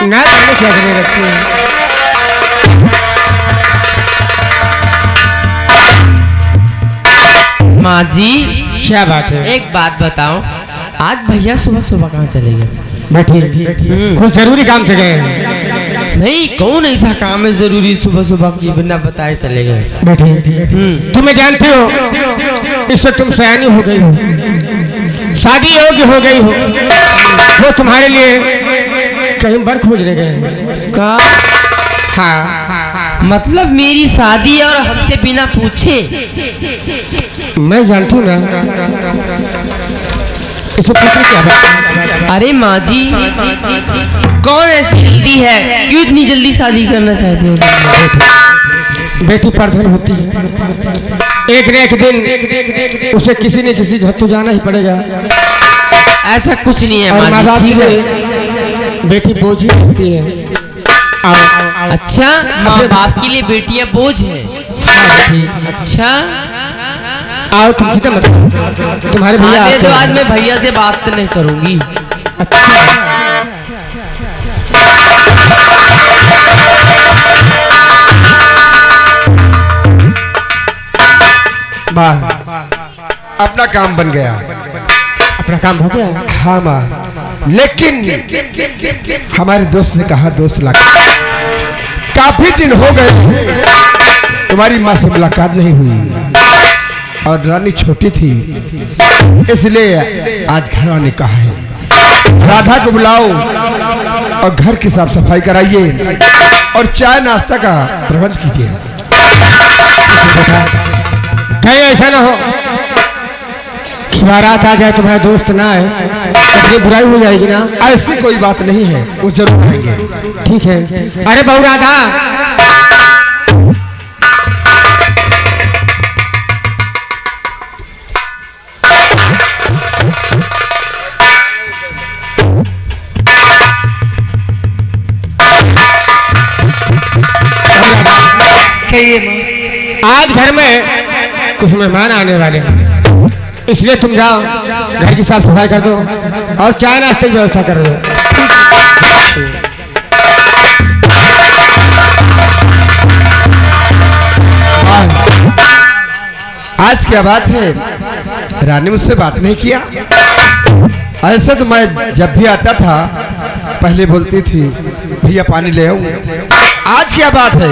ना जाने क्या करने रखती है। माँ जी क्या बात है? एक बात बताओ, आज भैया सुबह सुबह कहाँ चले गए? बैठी कुछ जरूरी काम से गए हैं। नहीं, कौन ऐसा काम है जरूरी सुबह सुबह की बिना बताए चले गए? बैठी तुम्हें जानते हो, इससे तुम सयानी हो गई हो, शादी योग्य हो गई हो, वो तुम्हारे लिए कहीं बर खोजने गए हैं। का हाँ, मतलब मेरी शादी और हमसे बिना पूछे? मैं जानती हूँ ना, इसे पूछने क्या बात? अरे माँ जी, कौन ऐसी जल्दी है, क्यों इतनी जल्दी शादी करना चाहती हो? बेटी परधन होती है, एक न एक दिन उसे किसी न किसी घर तो जाना ही पड़ेगा। ऐसा कुछ नहीं है और माँ माँ बाप जी, ठीक है। बेटी बोझ ही होती है। अच्छा, माँ बाप के लिए बेटियां बोझ है? अच्छा, आओ तुम चिंता मत करो, तुम्हारे भैया आने आते दो, हैं। आज मैं भैया से बात तो नहीं करूंगी। अच्छा, माँ अपना काम बन गया। अपना काम हो गया? हाँ माँ, लेकिन हमारे दोस्त ने कहा 2 लाख, काफी दिन हो गए तुम्हारी माँ से मुलाकात नहीं हुई और रानी छोटी थी, इसलिए आज घर आने कहा है। राधा को बुलाओ और घर की साफ सफाई कराइए और चाय नाश्ता का प्रबंध कीजिए। कहीं ऐसा ना हो कि बारात आ जाए तुम्हारे दोस्त ना आए, अपनी बुराई हो जाएगी ना। ऐसी कोई बात नहीं है, वो जरूर आएंगे। ठीक है। अरे बहू राधा, आज घर में कुछ मेहमान आने वाले हैं, इसलिए तुम जाओ, घर की साफ सफाई कर दो और चाय नाश्ते की व्यवस्था कर दो। आज क्या बात है, रानी मुझसे बात नहीं किया? ऐसा तो मैं जब भी आता था पहले बोलती थी भैया पानी ले आऊं। आज क्या बात है?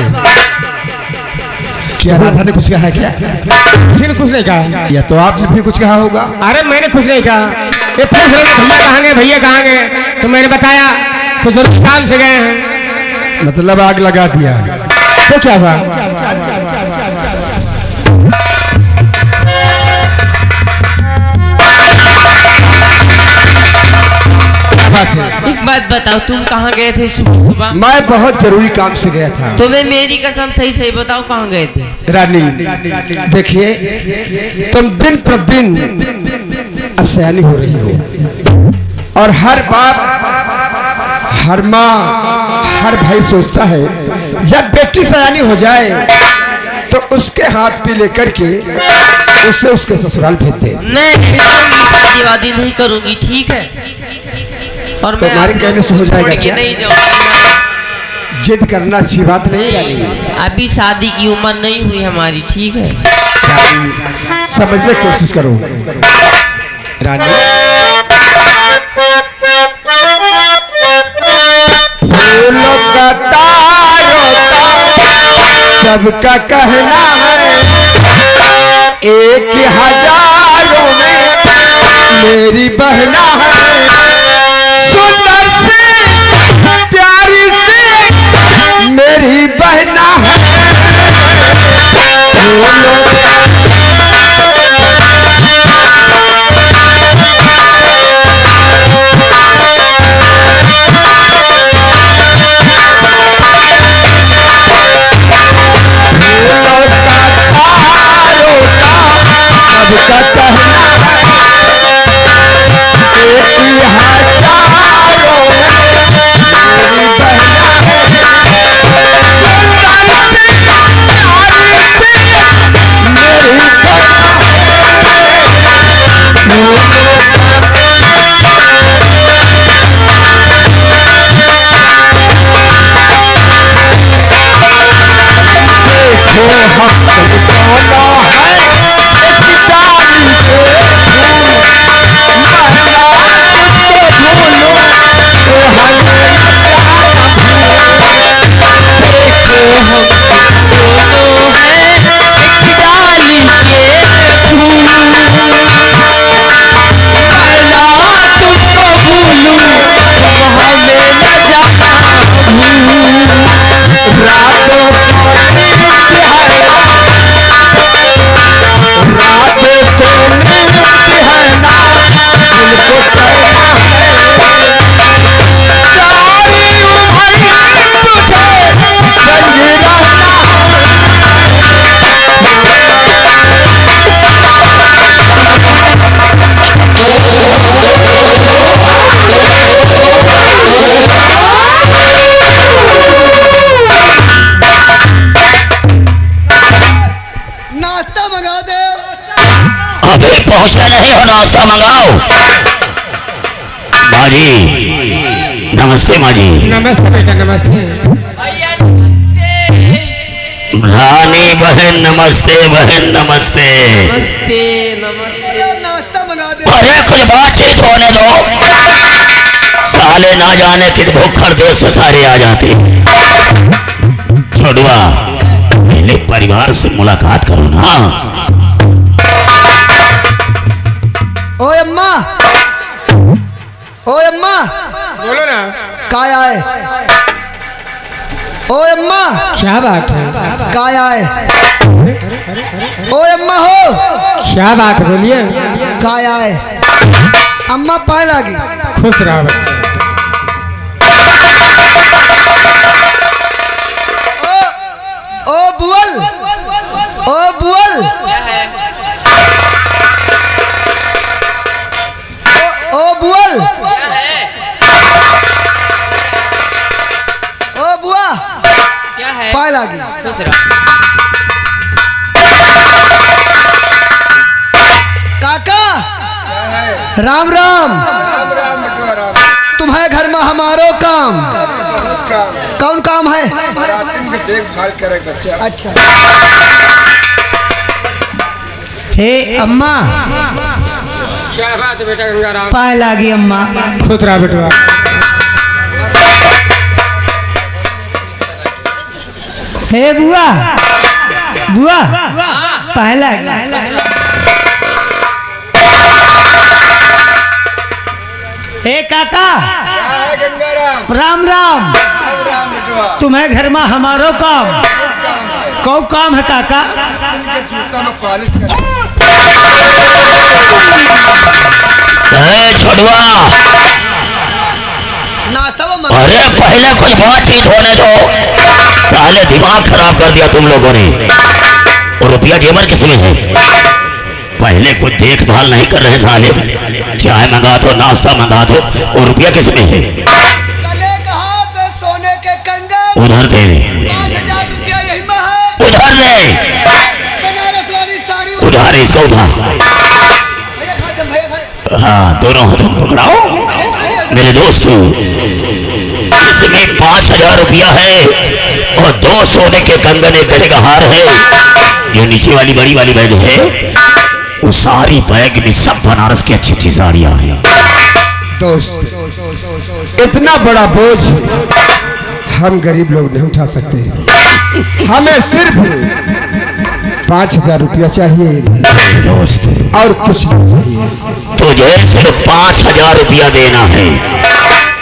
क्या राधा ने कुछ कहा है क्या? किसी ने कुछ नहीं कहा। या तो आपने भी कुछ कहा होगा। अरे मैंने कुछ नहीं कहा, ये पूछ रहे भैया कहाँ गए, भैया कहाँ गए, तो मैंने बताया कुछ जरूरी काम से गए हैं। मतलब आग लगा दिया तो क्या हुआ? बात है। एक बात बताओ, तुम कहाँ गए थे सुबह सुबह? मैं बहुत जरूरी काम से गया था। तुम्हें मेरी कसम सही सही बताओ, कहाँ गए थे? रानी देखिए, तुम दिन प्रतिदिन अब सयानी हो रही हो और हर बाप, हर माँ, हर भाई सोचता है जब बेटी सयानी हो जाए तो उसके हाथ पे लेकर के उसे उसके ससुराल भेज दे। मैं शादी वादी नहीं करूंगी, ठीक है? और मैं तुम्हारे कहने से हो जाएगा क्या? नहीं जाऊंगी। जिद करना अच्छी बात नहीं है रानी। अभी शादी की उम्र नहीं हुई हमारी, ठीक है? रानी समझने की कोशिश करो। रानी फूलों का तारों सबका कहना है, 1000 में मेरी बहना है। सुंदर से प्यारी से मेरी बहना है। सबका कहना है, नहीं हो नाश्ता मंगाओ। माँ जी नमस्ते। माँ जी नमस्ते बेटा नमस्ते। रानी बहन नमस्ते। बहन नमस्ते। नमस्ते नमस्ते। नाश्ता मंगा दे। अरे कुछ बातचीत होने दो। साले ना जाने किस भूखर देश से सारे आ जाते हैं। छोड़ुआ पहले परिवार से मुलाकात करो ना। ओए अम्मा, ओए अम्मा, बोलो ना। काय आए? ओए अम्मा, क्या बात है? काय आए? ओए अम्मा हो, क्या बात है बोलिए। काय आए? अम्मा पाए लागी। खुश रहो बच्चा। ओ बुअल, ओ बुअल, क्या है? ओ बुअल, क्या है? ओ बुआ, क्या है? पाए लागी। खुश रहो। काका, राम राम। तुम्हारे घर में हमारो काम। कौन काम है? देखभाल करे बच्चा। अच्छा। हे अम्मा, क्या बात है बेटा गंगाराम? पाए लागी अम्मा। खुश रहा बेटवा। हे बुआ, बुआ पाए लागी। हे काका, राम राम। तुम्हारे घर में हमारो काम। कौ काम है काका? छोड़ुआ नाश्ता वो अरे पहले कुछ बातचीत होने दो। साले दिमाग खराब कर दिया तुम लोगों ने। और रुपया जेवर किसमें है? पहले कुछ देखभाल नहीं कर रहे साले। चाय मंगा दो नाश्ता मंगा दो और रुपया किसमें है? गले का हार दे, सोने के कंगन। उधर दे। 5000 रुपया यही में है। उधार दे। बनारस वाली साड़ी। उधार है, इसका उधार। भैया खाते, भैया खाते। हाँ दोनों हाथों में पकड़ाओ। मेरे दोस्तों इसमें 5000 रुपया है और 2 सोने के कंगन, एक गले का हार है। ये नीचे वाली बड़ी वाली बैग है, वो सारी बैग में सब बनारस की अच्छी अच्छी साड़ियां हैं। दोस्त, इतना बड़ा बोझ हम गरीब लोग नहीं उठा सकते। हमें सिर्फ 5000 रुपया चाहिए दोस्त और कुछ नहीं चाहिए। तुझे सिर्फ 5000 रुपया देना है।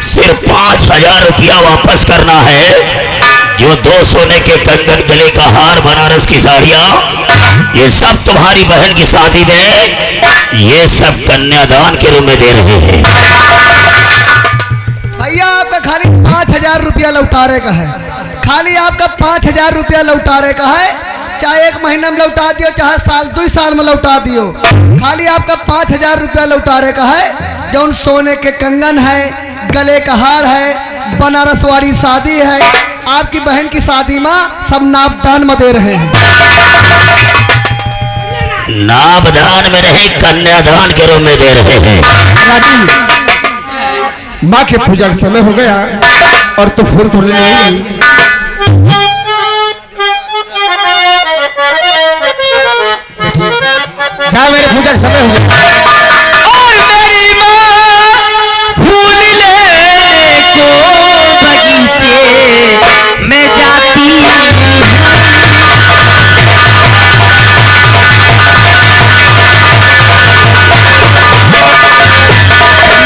सिर्फ 5000 रुपया वापस करना है। जो 2 सोने के कंगन, गले का हार, बनारस की साड़ियां, ये सब तुम्हारी बहन की शादी में ये सब कन्यादान के रूप में दे रहे हैं। भैया आपका खाली 5000 रुपया लौटारे का है। खाली आपका 5000 रुपया लौटारे का है। चाहे 1 महीना में लौटा दियो, चाहे साल 2 साल में लौटा दियो। खाली आपका 5000 रुपया लौटारे का है। जौन सोने के कंगन है, गले का हार है, बनारस वाली शादी है। आपकी बहन की शादी में सब नापदान में दे रहे हैं। नापदान में नहीं, कन्यादान के रूप में दे रहे हैं। माँ के पूजा का समय हो गया और तो फूल तोड़ने नहीं आई। जाओ मेरे पूजा का समय हो गया। और मेरी माँ फूल लेने को बगीचे में जाती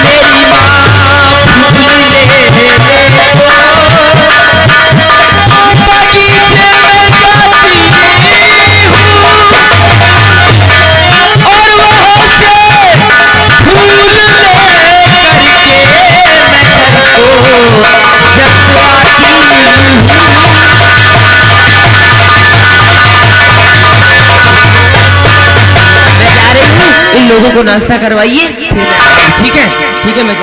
मेरी माँ फूल लेने को बगीचे में जाती इन लोगों को नाश्ता करवाइए। ठीक है ठीक है, मैं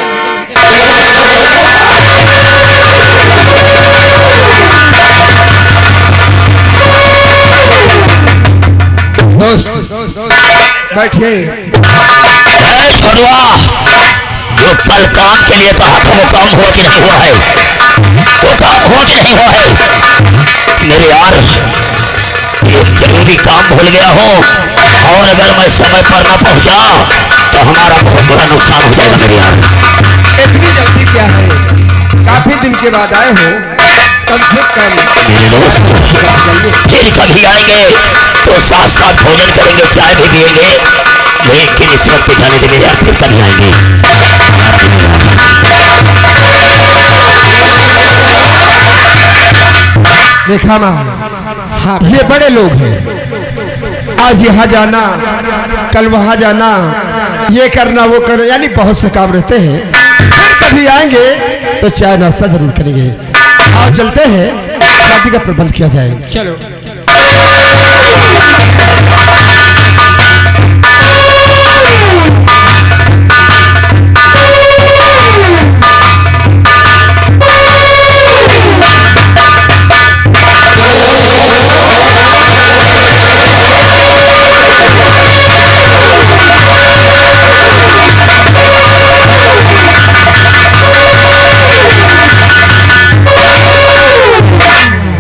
दोस्त बैठिए। छोड़वा, जो कल काम के लिए कहा था वो काम हुआ कि नहीं हुआ है? वो काम हुआ कि नहीं हुआ है? मेरे यार, एक जरूरी काम भूल गया हूँ, और अगर मैं समय पर न पहुंचा तो हमारा बहुत बड़ा नुकसान हो जाएगा मेरे यार। इतनी जल्दी क्या है? काफी दिन के बाद आए हो, कम से कम मेरे दोस्त फिर कभी आएंगे तो साथ साथ भोजन करेंगे, चाय भी पिएंगे, लेकिन इस वक्त जाने दे मेरे यार, फिर कभी आएंगे। देखा ना, ये बड़े लोग हैं, आज यहाँ जाना, कल वहाँ जाना, ये करना वो करना, यानी बहुत से काम रहते हैं। कभी आएंगे तो चाय नाश्ता जरूर करेंगे। आज चलते हैं, शादी का प्रबंध किया जाए। चलो।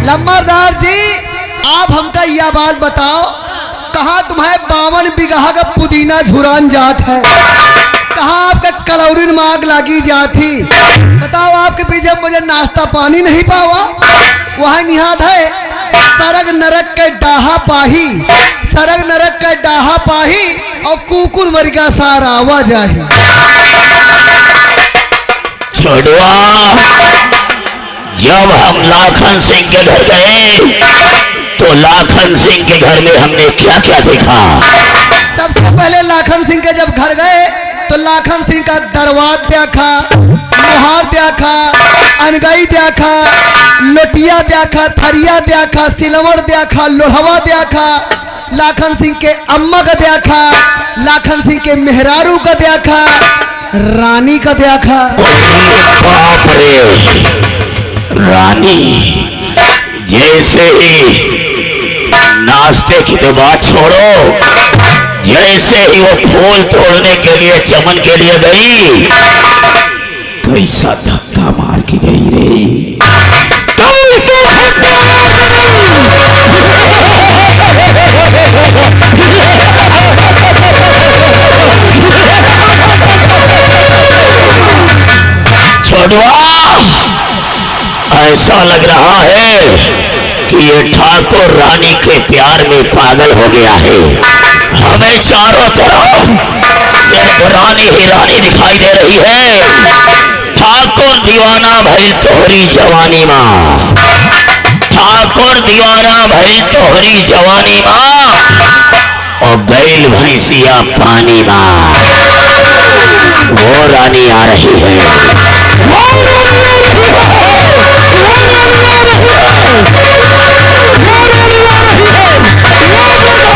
लम्बरदार जी, आप हमका यह बात बताओ, कहाँ तुम्हारे 52 बीघा का पुदीना झुरान जात है? कहाँ आपका कलौरिन मांग लागी जाती? बताओ, आपके पीछे मुझे नाश्ता पानी नहीं पावा? वहाँ निहाद है, सरग नरक के डाहा पाही, सरग नरक के डाहा पाही, और कुकुर मरिका सारा आवाज आही। छोड़वा, जब हम लाखन सिंह के घर गए तो लाखन सिंह के घर में हमने क्या क्या देखा? सबसे पहले लाखन सिंह के जब घर गए तो लाखन सिंह का दरवाज देखा, मुहार देखा, अनगई देखा, लोटिया देखा, थरिया देखा, सिलवर देखा, लोहवा देखा, लाखन सिंह के अम्मा का देखा, लाखन सिंह के मेहरारू का देखा, रानी का देखा। बाप रे, रानी! जैसे ही नाश्ते की तो बात छोड़ो, जैसे ही वो फूल तोड़ने के लिए चमन के लिए गई, कैसा धक्का मार के गई रे, कैसा धक्का मार के गई। छोड़वा, ऐसा लग रहा है कि ये ठाकुर रानी के प्यार में पागल हो गया है। हमें चारों तरफ सिर्फ रानी ही रानी दिखाई दे रही है। ठाकुर दीवाना भई तोहरी जवानी माँ, ठाकुर दीवाना भई तोहरी जवानी माँ, और बैल भैंसिया पानी माँ। वो रानी आ रही है, वो रानी आ रही है, वो रानी आ रही है, वो रानी आ रही है, वो रानी आ रही है।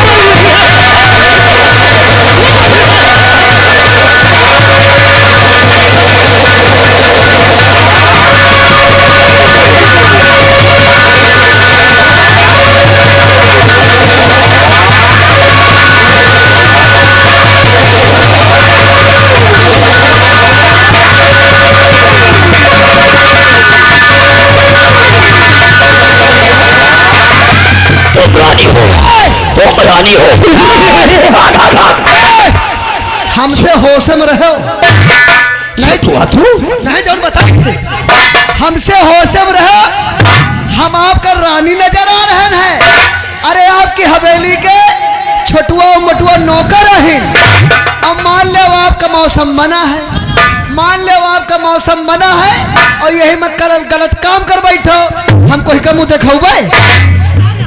तुम रानी हो, हमसे होश में रहो। नहीं नहीं जो बताए थे, हमसे होश में रहो। हम आपका रानी नजर आ रहे हैं। अरे आपकी हवेली के छोटुआ मटुआ नौकर हैं। अब मान ले आपका मौसम बना है, मान ले आपका मौसम बना है, और यही मैं गलत काम कर बैठो, हम कोई का मुँह दिखाऊबे?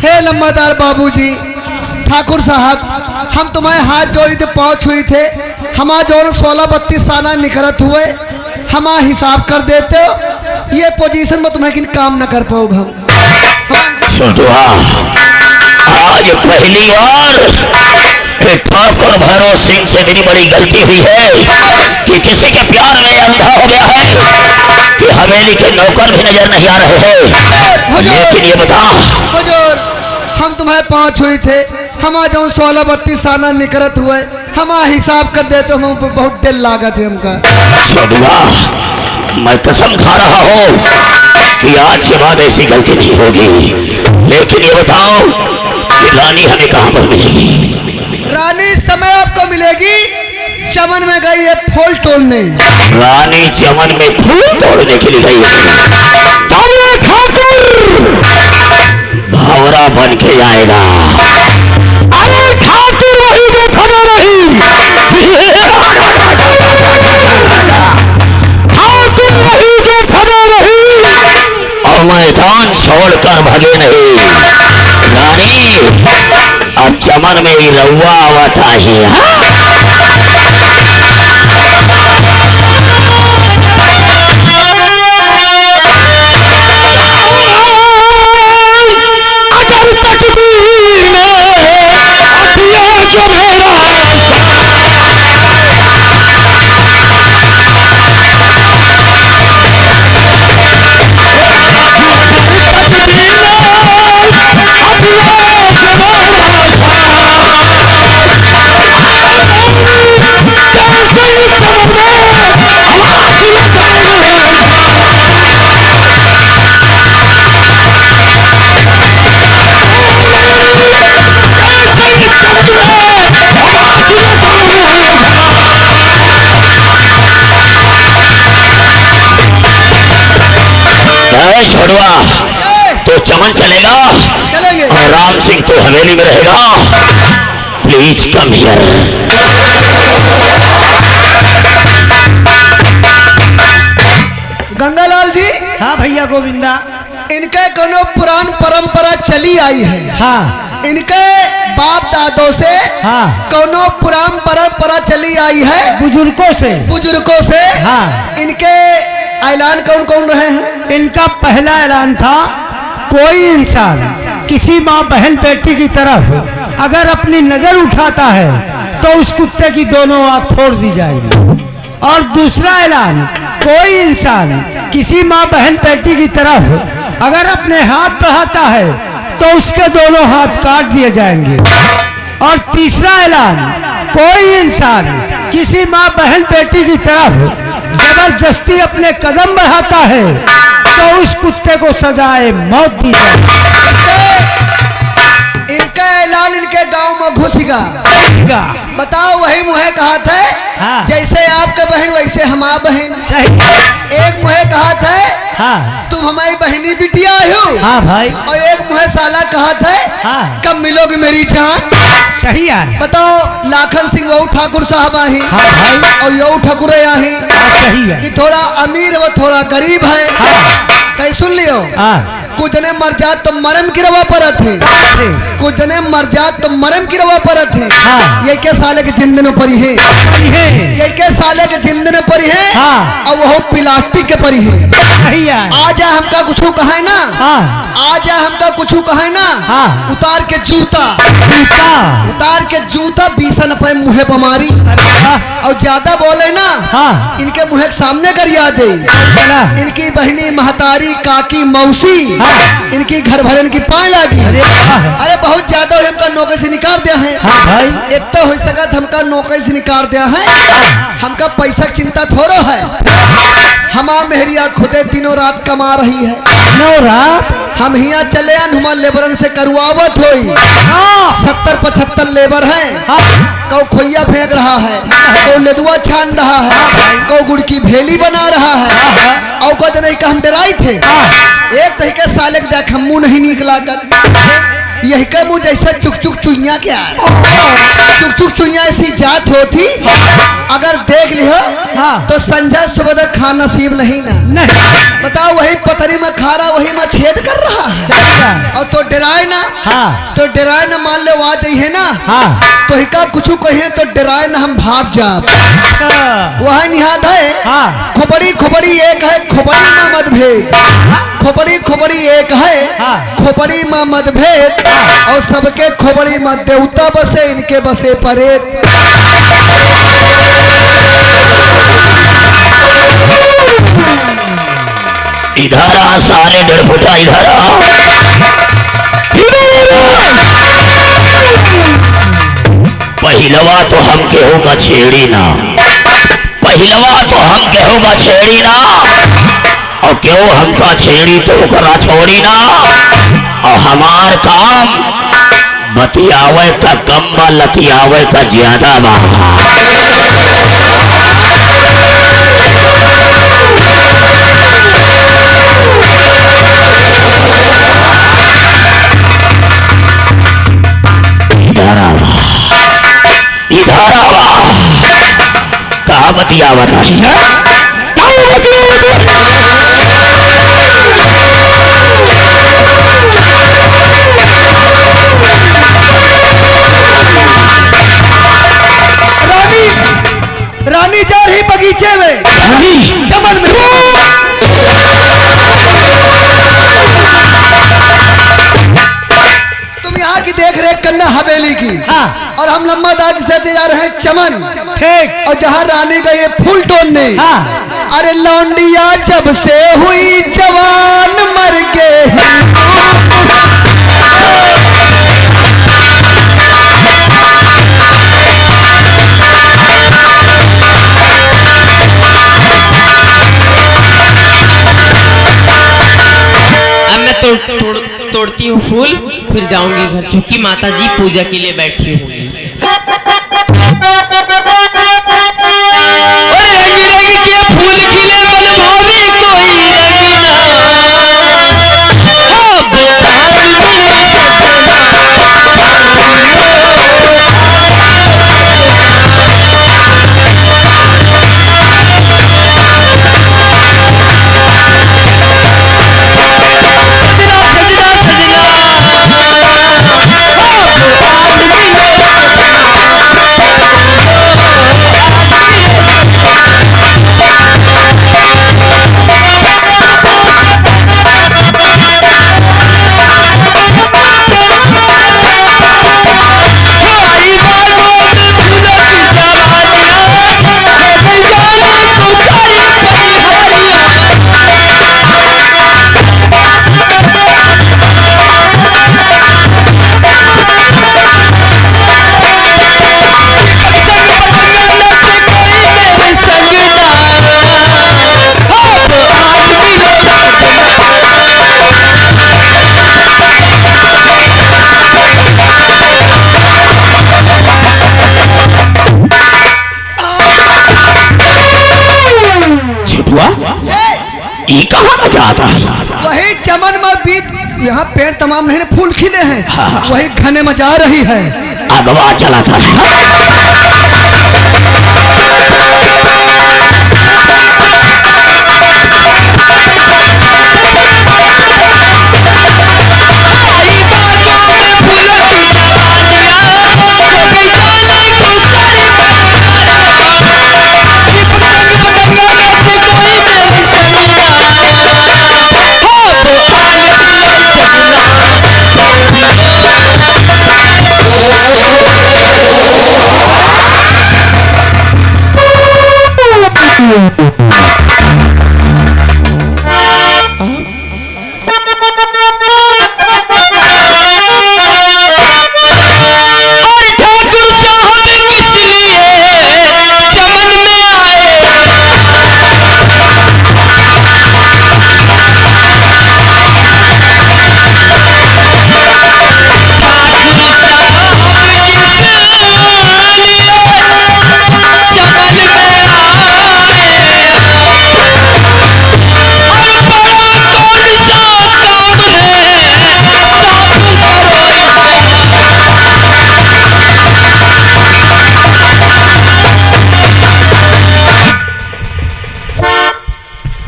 हे लम्बादार बाबूजी, ठाकुर साहब, हम तुम्हारे हाथ जोड़ी थे, पाँव छुई थे, हमारा जोड़ 16-32 साना निकलत हुए, हमारा हिसाब कर देते हो। ये पोजीशन में तुम्हें किन काम न कर पाओ हम। छोटुआ, आज पहली बार कि ठाकुर भैरव सिंह से मेरी बड़ी गलती हुई है कि किसी के प्यार में अंधा हो गया है कि हवेली के नौकर भी नजर नहीं आ रहे हैं। लेकिन ये बता हुजूर, हम तुम्हारे पाँव छुई थे, हमारा जो 16-32 साना निकलत हुए, हम हिसाब कर देते हूँ, बहुत दिल लागत है हमका। छोड़ूंगा, मैं कसम खा रहा हूँ कि आज के बाद ऐसी गलती नहीं होगी। लेकिन ये बताओ कि रानी हमें कहाँ पर मिलेगी? रानी समय आपको मिलेगी, चमन में गई है फूल तोड़ने। रानी चमन में फूल तोड़ने के लिए गई है। ठाकुर भावरा बन के आएगा। अरे ठाकुर वही जो खड़ा रही, ठाकुर वही जो खड़ा रही और मैदान छोड़कर भगे नहीं। रानी अब चमन में ही रउआ आवता है। छोड़वा तो चमन चलेगा, चलेंगे। और राम सिंह तो हवेली में रहेगा। Please come here. Gangalal ji. हाँ भैया गोविंदा। इनके कोनो पुरान परंपरा चली आई है। हाँ। इनके बाप दादों से हाँ। कोनो पुरान परंपरा चली आई है, बुजुर्गों से। हाँ। इनके ऐलान कौन कौन रहे हैं? इनका पहला ऐलान था, कोई इंसान किसी माँ बहन बेटी की तरफ अगर अपनी नजर उठाता है तो उस कुत्ते की दोनों आंख फोड़ दी जाएगी। और दूसरा ऐलान, कोई इंसान किसी माँ बहन बेटी की तरफ अगर अपने हाथ बढ़ाता है तो उसके दोनों हाथ काट दिए जाएंगे। और तीसरा ऐलान, कोई इंसान किसी माँ बहन बेटी की तरफ जबरदस्ती अपने कदम बढ़ाता है तो उस कुत्ते को सजाए मौत दी जाए। इनका ऐलान इनके गांव में घुसेगा। बताओ, वही मुहे कहा था। हाँ। जैसे आपके बहन वैसे हमारा बहन। सही। एक मुहे कहा था। हाँ। तुम हमारी बहनी बिटिया हो। हाँ भाई। और एक मुहे साला कहा था। हाँ। कब मिलोगे मेरी जान? सही है। बताओ, लाखन सिंह वो ठाकुर साहब आही। हाँ भाई। और यो ठाकुर आही। सही है। कि थोड़ा अमीर व थोड़ा गरीब है। हाँ। कहीं सुन लियो। हाँ। कुछ ने मर जात तो मरम की रवा परत है, कुछ ने मर जात तो मरम की रवा परत है। हाँ। ये के साले के जिंदन परी है, ये के साले के जिंदन परी है। हाँ। और वो प्लास्टिक के परी है। सही है। आजा हमका कुछ कहे ना। हाँ। आजा हमका कुछ कहे ना। हाँ। उतार के जूता, उतार के जूता बीसन पे मुहे पमारी। और ज्यादा बोले ना। हाँ। इनके मुहे के सामने करिया दे। इनकी बहनी महतारी काकी मौसी। हाँ। इनकी घर भरन की पाए लागी। अरे बहुत ज्यादा हमका नौकरी से निकाल दिया है। हाँ भाई। एक तो हो सकता हमका नौकरी से निकाल दिया है। हमका पैसा की चिंता थोड़ा है। हमा मेहरिया खुदे दिनों रात कमा रही है। रात हम यहाँ चले हमारे लेबरन से करुआवत हुई। 70-75 लेबर हैं। कौ खोइया फेंक रहा है, कौ लेदुआ छान रहा है, कौ गुड़ की भेली बना रहा है। और को नहीं हम डराई थे। एक तो के साले के देख मुँह नहीं निकला कर, यही के मुँह जैसे चुक चुक चुइया क्या चुक चुक चुइया ऐसी जात होती। अगर देख लियो तो संजय सुबह तक खा नसीब नहीं ना। बताओ, वही पतरी में खा रहा, वही में छेद कर रहा है। और तो डराए ना। तो डराए ना, मान ले वहाँ जाइए ना। तो हिका कुछ कहे तो डराए ना, हम भाग जाप। वह निहाद है। खोपड़ी खोपड़ी एक है, खोपड़ी में मतभेद। खोपड़ी खोपड़ी एक है, खोपड़ी में मतभेद। और सबके खोपड़ी में देवता बसे, इनके बसे परेत। इधर आ सारे डरफुटा, इधर आ। पहलवा तो हम केहूँगा छेड़ी ना, पहलवा तो हम केहूँगा छेड़ी ना, और क्यों हमका छेड़ी तो ओकरा छोड़ी ना। और हमार काम बतियावे का कम बा, लतियावे का ज्यादा बा। इधर आवा कहा बतियावत है? रानी रानी जा रही बगीचे में, चमन में। तुम यहाँ की देख रेख करना हवेली की, हाँ। और हम लम्बा दाग से जा रहे हैं चमन, ठीक। और जहाँ रानी गई फूल तोड़ने, हाँ। अरे लौंडिया जब से हुई जवान मर गए। तोड़ती हूँ फूल, फिर जाऊंगी घर, चूंकि माता जी पूजा के लिए बैठी हुई। फूल खिले मन भावे कोई रंगना, कहाँ जाता है? वही चमन में बीच, यहाँ पेड़ तमाम नहीं, फूल खिले हैं, हाँ। वही घने में जा रही है, अगवा चला था।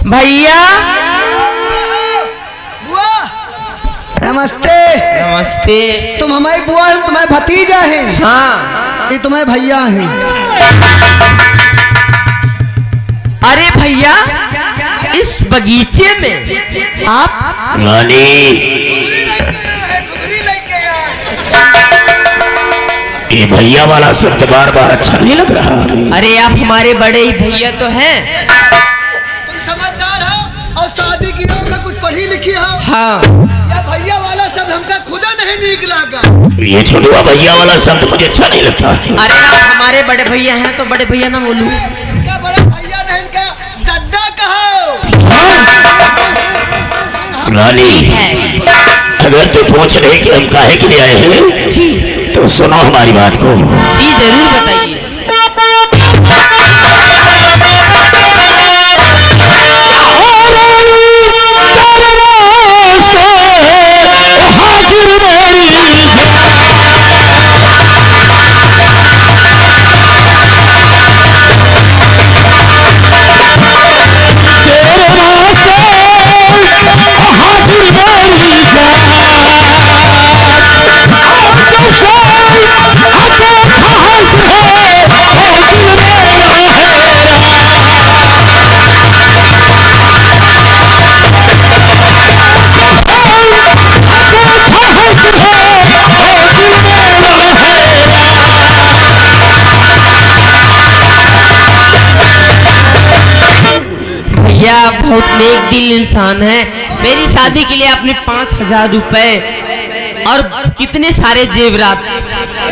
भैया बुआ नमस्ते। नमस्ते। तुम हमारी बुआ है, तुम्हारे भतीजा है। हाँ। ये तुम्हारे भैया हैं। अरे भैया, इस बगीचे में आप रानी, ये भैया वाला शब्द बार बार अच्छा नहीं लग रहा। अरे आप हमारे बड़े ही भैया तो हैं। तुम समझदार हो और शादी की हो, कुछ पढ़ी लिखी हो। हाँ। या भैया वाला शब्द शब्द हमका खुदा नहीं नीक लगा। ये छोटुआ भैया वाला शब्द मुझे अच्छा नहीं लगता है। अरे आप हमारे बड़े भैया हैं तो बड़े भैया ना बोलूं। इनका बड़ा भैया नहीं, इनका दद्दा कहो। रानी, ठीक है अगर तू पूछ रहे कि हम काहे के लिए आए हैं जी, तो सुनो हमारी बात को। जी जरूर बताइए। भैया बहुत नेक दिल इंसान है। मेरी शादी के लिए आपने 5,000 रुपए और कितने सारे जेवरात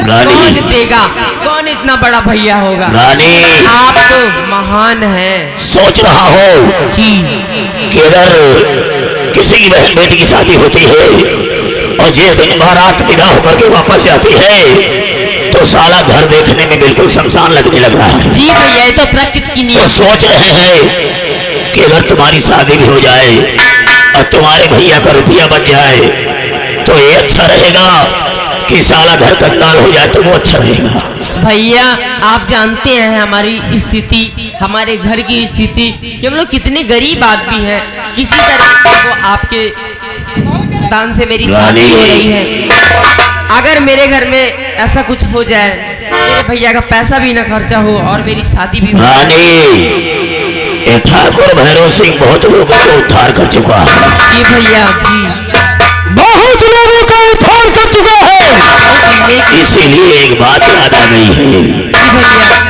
रानी। कौन देगा? कौन इतना बड़ा भैया होगा? रानी, आप तो महान हैं। सोच रहा हो जी कि अगर किसी की बहन बेटी की शादी होती है और जिस दिन बारात विदा होकर के वापस जाती है तो साला घर देखने में बिल्कुल शमशान लगने लग रहा है। जी भैया, ये तो प्रकृति की तो नियम। सोच रहे हैं कि अगर तुम्हारी शादी भी हो जाए और तुम्हारे भैया का रुपया बच जाए तो ये अच्छा रहेगा कि साला घर कंगाल हो जाए तो वो अच्छा रहेगा। भैया आप जानते हैं हमारी स्थिति, हमारे घर की स्थिति कि हम लोग कितने गरीब आदमी हैं। किसी तरह को आपके दान से मेरी शादी हो रही है। अगर मेरे घर में ऐसा कुछ हो जाए, मेरे भैया का पैसा भी ना खर्चा हो और मेरी शादी भी हो। रानी, ये ठाकुर भैरव सिंह बहुत लोगों को उद्धार कर चुका है। जी भैया जी, बहुत लोगों का उद्धार कर चुका है। बहुत नेक- इसीलिए एक बात याद आ गई है। जी भैया।